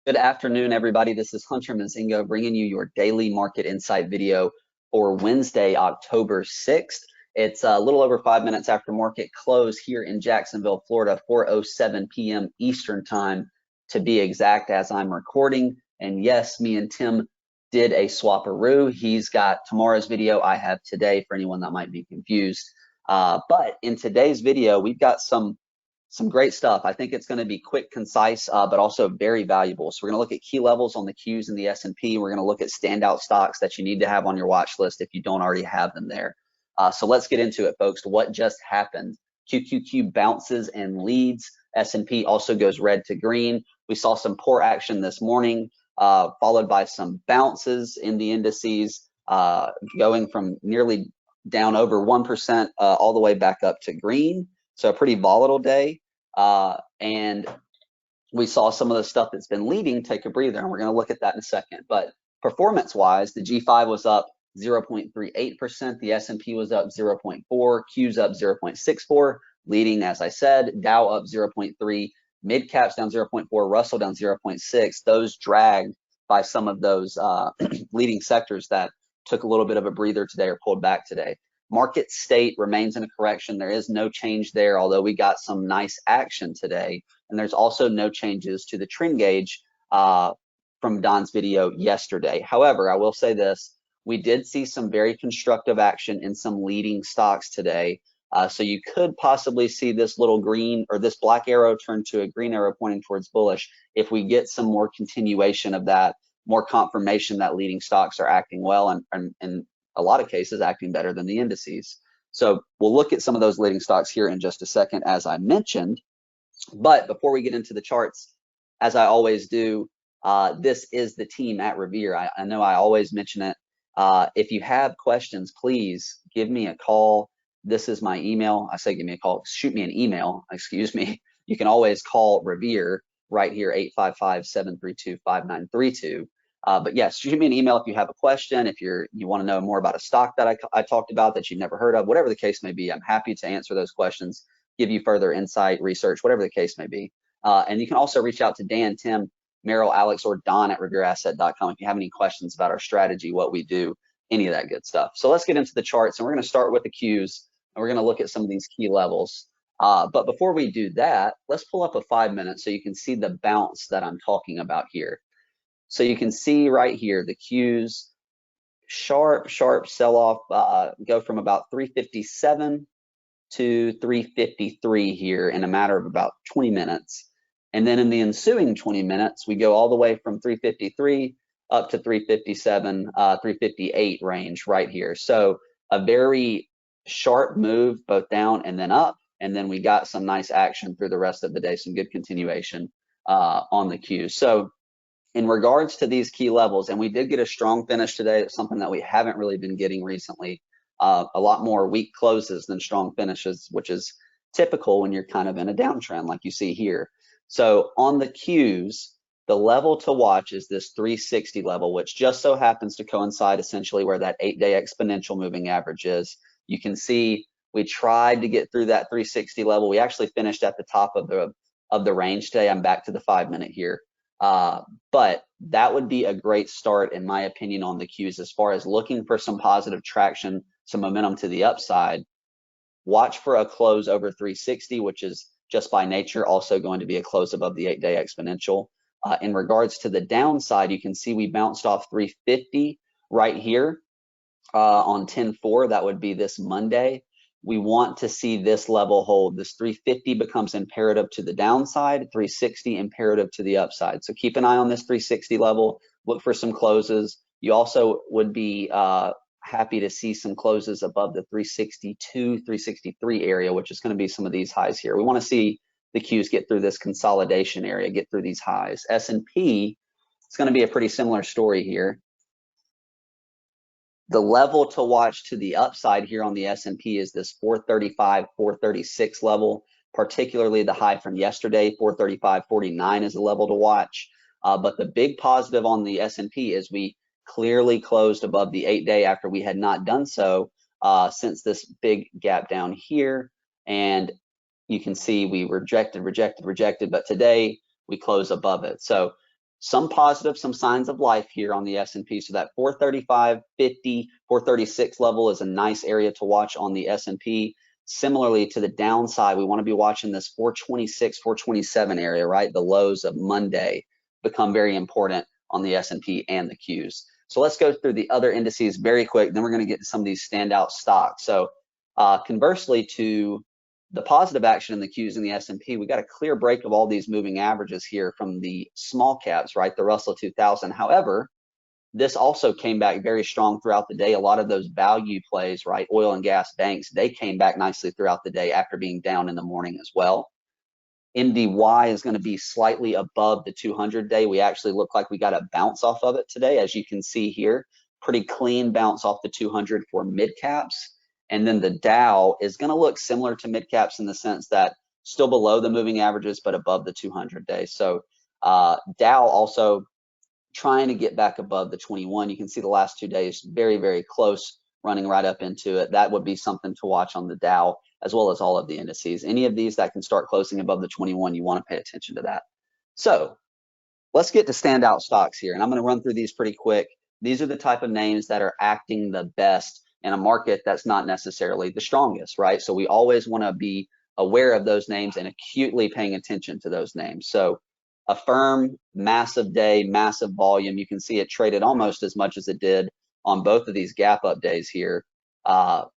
Good afternoon, everybody. This is Hunter Mozingo bringing you your daily market insight video for Wednesday, October 6th. It's a little over 5 minutes after market close here in Jacksonville, Florida, 4:07 p.m. Eastern time to be exact as I'm recording. And yes, me and Tim did a swaparoo. He's got tomorrow's video. I have today for anyone that might be confused. But in today's video, we've got some great stuff. I think it's going to be quick, concise, but also very valuable. So we're going to look at key levels on the Qs and the S&P. We're going to look at standout stocks that you need to have on your watch list if you don't already have them there. So let's get into it, folks. What just happened? QQQ bounces and leads. S&P also goes red to green. We saw some poor action this morning, followed by some bounces in the indices, going from nearly down over 1% all the way back up to green. So a pretty volatile day. And we saw some of the stuff that's been leading take a breather, and we're going to look at that in a second. But performance-wise, the G5 was up 0.38%. The S&P was up 0.4. Q's up 0.64. Leading, as I said, Dow up 0.3. Mid-caps down 0.4. Russell down 0.6. Those dragged by some of those leading sectors that took a little bit of a breather today or pulled back today. Market state remains in a correction. There is no change there, although we got some nice action today. And there's also no changes to the trend gauge from Don's video yesterday. However, I will say this, we did see some very constructive action in some leading stocks today. So you could possibly see this little green or this black arrow turn to a green arrow pointing towards bullish if we get some more continuation of that, more confirmation that leading stocks are acting well and a lot of cases acting better than the indices. So we'll look at some of those leading stocks here in just a second, as I mentioned. But before we get into the charts, as I always do, this is the team at Revere. I know I always mention it. If you have questions, please give me a call. This is my email. I say give me a call. Shoot me an email. Excuse me. You can always call Revere right here, 855-732-5932. But yes, shoot me an email if you have a question, if you want to know more about a stock that I talked about that you've never heard of, whatever the case may be. I'm happy to answer those questions, give you further insight, research, whatever the case may be. And you can also reach out to Dan, Tim, Meryl, Alex, or Don at revereasset.com if you have any questions about our strategy, what we do, any of that good stuff. So let's get into the charts, and we're going to start with the Qs, and we're going to look at some of these key levels. But before we do that, let's pull up a 5 minute so you can see the bounce that I'm talking about here. So you can see right here, the Qs, sharp sell-off, go from about 357 to 353 here in a matter of about 20 minutes. And then in the ensuing 20 minutes, we go all the way from 353 up to 357, 358 range right here. So a very sharp move, both down and then up. And then we got some nice action through the rest of the day, some good continuation on the Qs. So in regards to these key levels, and we did get a strong finish today. It's something that we haven't really been getting recently. A lot more weak closes than strong finishes, which is typical when you're kind of in a downtrend like you see here. So on the Qs, the level to watch is this 360 level, which just so happens to coincide essentially where that 8-day exponential moving average is. You can see we tried to get through that 360 level. We actually finished at the top of the range today. I'm back to the 5 minute here. But that would be a great start, in my opinion, on the Qs as far as looking for some positive traction, some momentum to the upside. Watch for a close over 360, which is just by nature also going to be a close above the 8-day exponential. In regards to the downside, you can see we bounced off 350 right here on 10/4. That would be this Monday. We want to see this level hold. This 350 becomes imperative to the downside, 360 imperative to the upside. So keep an eye on this 360 level, look for some closes. You also would be happy to see some closes above the 362, 363 area, which is going to be some of these highs here. We want to see the Qs get through this consolidation area, get through these highs. S&P, it's going to be a pretty similar story here. The level to watch to the upside here on the S&P is this 435, 436 level, particularly the high from yesterday, 435.49 is a level to watch. But the big positive on the S&P is we clearly closed above the 8-day after we had not done so since this big gap down here. And you can see we rejected, but today we close above it. So some positive, some signs of life here on the S&P. So that 435, 50, 436 level is a nice area to watch on the S&P. Similarly to the downside, we want to be watching this 426, 427 area, right? The lows of Monday become very important on the S&P and the Qs. So let's go through the other indices very quick. Then we're going to get to some of these standout stocks. So conversely to the positive action in the Qs and the S&P, we got a clear break of all these moving averages here from the small caps, right? The Russell 2000. However, this also came back very strong throughout the day. A lot of those value plays, right? Oil and gas banks, they came back nicely throughout the day after being down in the morning as well. MDY is going to be slightly above the 200-day. We actually look like we got a bounce off of it today, as you can see here. Pretty clean bounce off the 200 for mid caps. And then the Dow is going to look similar to mid caps in the sense that still below the moving averages, but above the 200-day. So Dow also trying to get back above the 21. You can see the last 2 days very, very close, running right up into it. That would be something to watch on the Dow, as well as all of the indices. Any of these that can start closing above the 21, you want to pay attention to that. So let's get to standout stocks here, and I'm going to run through these pretty quick. These are the type of names that are acting the best in a market that's not necessarily the strongest, right? So we always want to be aware of those names and acutely paying attention to those names. So Affirm, massive day, massive volume. You can see it traded almost as much as it did on both of these gap up days here. Up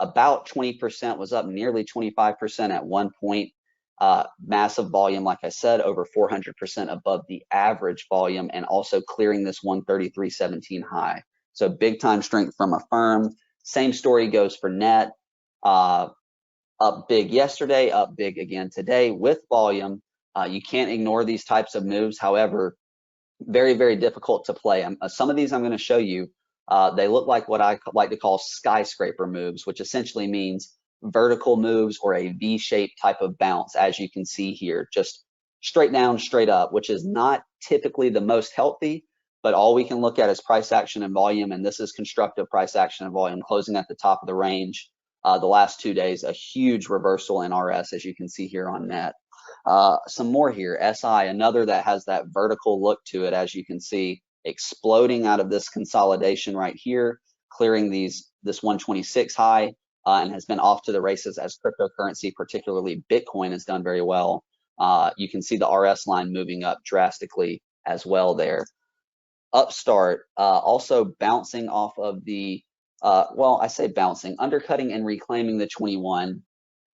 about 20%, was up nearly 25% at one point. Massive volume, like I said, over 400% above the average volume, and also clearing this 133.17 high. So big time strength from Affirm. Same story goes for Net. Up big yesterday, up big again today with volume. You can't ignore these types of moves. However, very, very difficult to play. Some of these I'm going to show you, they look like what I like to call skyscraper moves, which essentially means vertical moves or a V-shaped type of bounce, as you can see here, just straight down, straight up, which is not typically the most healthy, but all we can look at is price action and volume, and this is constructive price action and volume, closing at the top of the range. The last 2 days, a huge reversal in RS, as you can see here on Net. Some more here, SI, another that has that vertical look to it, as you can see, exploding out of this consolidation right here, clearing this 126 high, and has been off to the races as cryptocurrency, particularly Bitcoin, has done very well. You can see the RS line moving up drastically as well there. Upstart, also bouncing off of the, well, I say bouncing, undercutting and reclaiming the 21,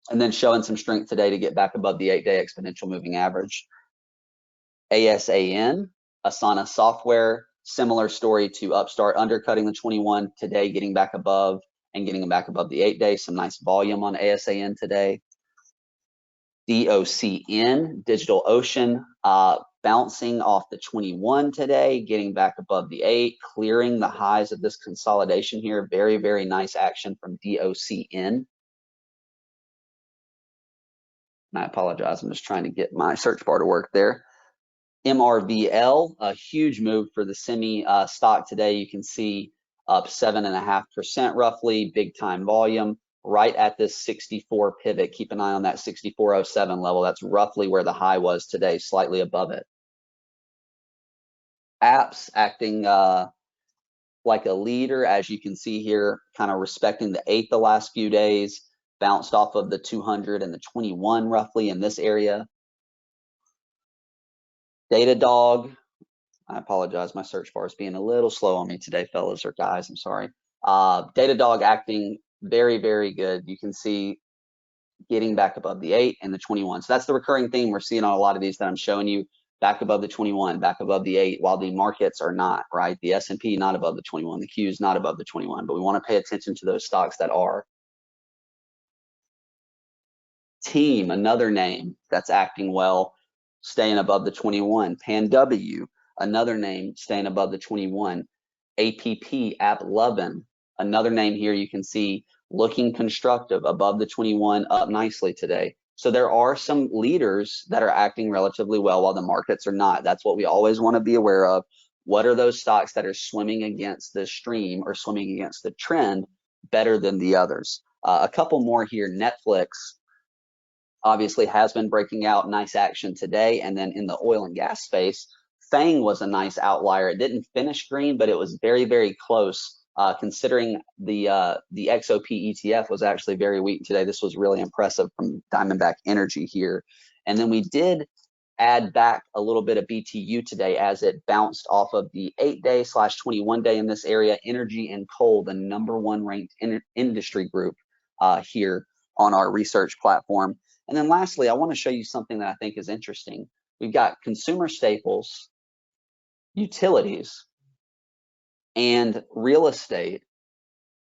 and then showing some strength today to get back above the 8-day exponential moving average. ASAN, Asana Software, similar story to Upstart, undercutting the 21 today, getting back above and getting them back above the 8-day. Some nice volume on ASAN today. DOCN, DigitalOcean, bouncing off the 21 today, getting back above the 8, clearing the highs of this consolidation here. Very, very nice action from DOCN. And I apologize, I'm just trying to get my search bar to work there. MRVL, a huge move for the semi stock today. You can see up 7.5% roughly, big time volume, right at this 64 pivot. Keep an eye on that 64.07 level. That's roughly where the high was today, slightly above it. Apps acting like a leader, as you can see here, kind of respecting the 8 the last few days, bounced off of the 200 and the 21 roughly in this area. Datadog, I apologize, my search bar is being a little slow on me today, fellas or guys, I'm sorry. Datadog acting very, very good. You can see getting back above the 8 and the 21. So that's the recurring theme we're seeing on a lot of these that I'm showing you, back above the 21, back above the 8, while the markets are not, right? The S&P not above the 21, the Qs not above the 21, but we want to pay attention to those stocks that are. Team, another name that's acting well, staying above the 21. PanW, another name staying above the 21. APP, AppLovin, another name here you can see looking constructive above the 21, up nicely today. So there are some leaders that are acting relatively well while the markets are not. That's what we always want to be aware of. What are those stocks that are swimming against the stream or swimming against the trend better than the others? A couple more here. Netflix obviously has been breaking out, nice action today. And then in the oil and gas space, FANG was a nice outlier. It didn't finish green, but it was very, very close. Considering the XOP ETF was actually very weak today. This was really impressive from Diamondback Energy here. And then we did add back a little bit of BTU today as it bounced off of the 8-day / 21-day in this area. Energy and coal, the #1 ranked industry group here on our research platform. And then lastly, I want to show you something that I think is interesting. We've got consumer staples, utilities, and real estate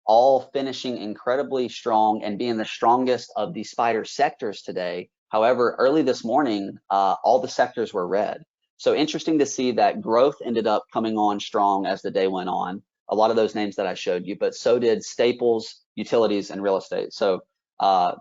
all finishing incredibly strong and being the strongest of the spider sectors today. However, early this morning, all the sectors were red. So interesting to see that growth ended up coming on strong as the day went on. A lot of those names that I showed you, but so did staples, utilities, and real estate. So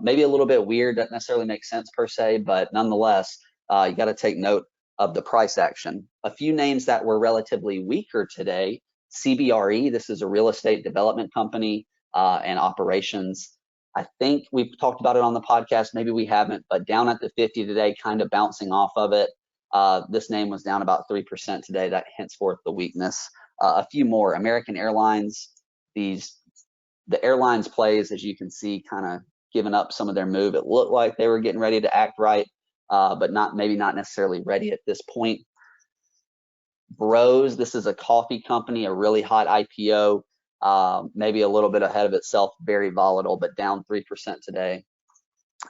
maybe a little bit weird, doesn't necessarily make sense per se, but nonetheless, you got to take note of the price action. A few names that were relatively weaker today: CBRE, this is a real estate development company and operations. I think we've talked about it on the podcast, maybe we haven't, but down at the 50 today, kind of bouncing off of it. This name was down about 3% today. That henceforth the weakness. A few more: American Airlines. The airlines plays, as you can see, kind of giving up some of their move. It looked like they were getting ready to act right, but maybe not necessarily ready at this point. Bros, this is a coffee company, a really hot IPO, maybe a little bit ahead of itself, very volatile, but down 3% today.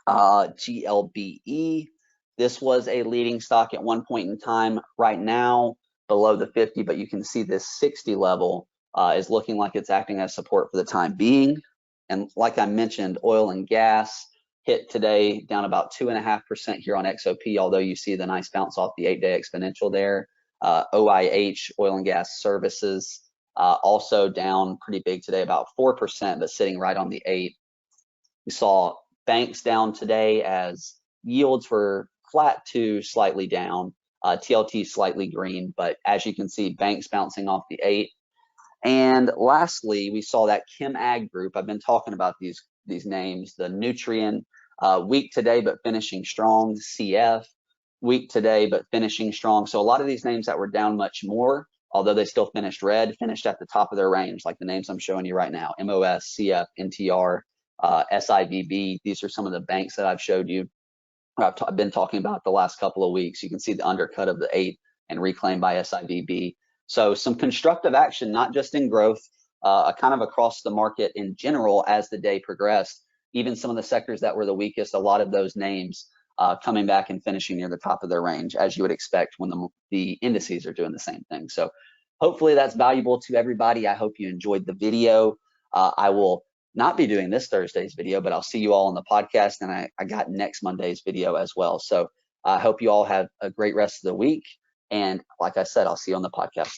GLBE, this was a leading stock at one point in time. Right now, below the 50, but you can see this 60 level is looking like it's acting as support for the time being. And like I mentioned, oil and gas hit today, down about 2.5% here on XOP, although you see the nice bounce off the 8-day exponential there. OIH, oil and gas services, also down pretty big today, about 4%, but sitting right on the 8. We saw banks down today as yields were flat to slightly down. TLT slightly green, but as you can see, banks bouncing off the 8. And lastly, we saw that Chem Ag group. I've been talking about these names. The Nutrien, weak today, but finishing strong. CF, weak today, but finishing strong. So a lot of these names that were down much more, although they still finished red, finished at the top of their range, like the names I'm showing you right now: MOS, CF, NTR, SIVB. These are some of the banks that I've showed you. I've been talking about the last couple of weeks. You can see the undercut of the 8 and reclaimed by SIVB. So some constructive action, not just in growth, kind of across the market in general as the day progressed. Even some of the sectors that were the weakest, a lot of those names coming back and finishing near the top of their range, as you would expect when the indices are doing the same thing. So hopefully that's valuable to everybody. I hope you enjoyed the video. I will not be doing this Thursday's video, but I'll see you all on the podcast, and I got next Monday's video as well. So I hope you all have a great rest of the week. And like I said, I'll see you on the podcast.